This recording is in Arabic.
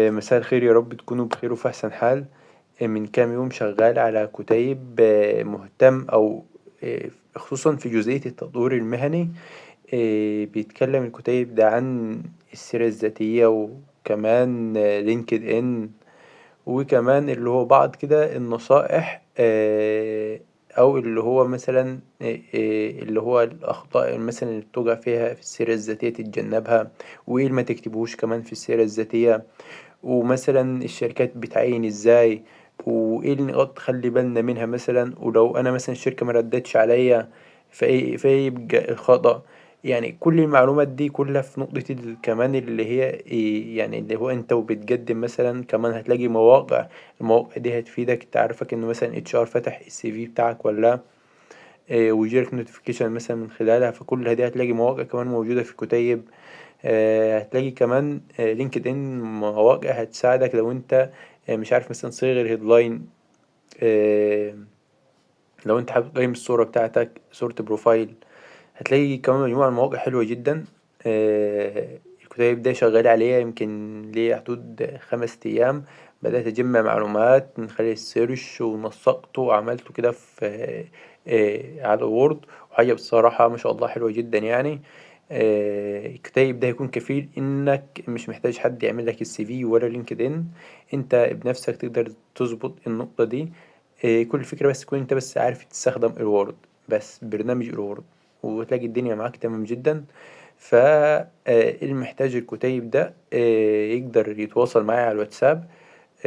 مساء الخير، يا رب تكونوا بخير وفي أحسن حال. من كام يوم شغال على كتيب، مهتم أو خصوصا في جزئية التطوير المهني. بيتكلم الكتيب ده عن السيرة الذاتية، وكمان لينكد إن، وكمان اللي هو بعض كده النصائح، أو اللي هو مثلا اللي هو الأخطاء مثلا اللي بتوجع فيها في السيرة الذاتية تتجنبها، وإيه اللي ما تكتبوش كمان في السيرة الذاتية، ومثلا الشركات بتعين ازاي، وايه النقاط تخلي بالنا منها مثلا، ولو انا مثلا الشركة ما ردتش عليا فايه يبقى الخطأ. يعني كل المعلومات دي كلها في نقطة كمان اللي هي يعني اللي هو انت وبتقدم مثلا، كمان هتلاقي مواقع. المواقع دي هتفيدك تعرفك انه مثلا HR فتح السي في بتاعك ولا لأ. ويجيلك نوتيفيكيشن مثلا من خلالها، فكل دي هتلاقي مواقع كمان موجودة في الكتيب. هتلاقي كمان لينكد ان مواقع هتساعدك لو انت مش عارف مثلا صيغ الهيدلاين. آه، لو انت حابب تقيم الصورة بتاعتك، صورة بروفايل، هتلاقي كمان مجموعة من المواقع حلوة جدا. الكتيب ده شغال عليها يمكن ليه حدود 5 أيام. بدأت أجمع معلومات من خلال السيرش، ونسقته وعملته كده في على وورد، وحاجة بصراحة ما شاء الله حلوة جدا يعني. الكتيب ده هيكون كفيل إنك مش محتاج حد يعمل لك السي في ولا لينكد إن. أنت بنفسك تقدر تظبط النقطة دي. كل الفكرة بس تكون أنت بس عارف تستخدم الوورد، بس برنامج الوورد، وتلاقي الدنيا معاك تمام جدا. اللي محتاج الكتيب ده يقدر يتواصل معايا على الواتساب.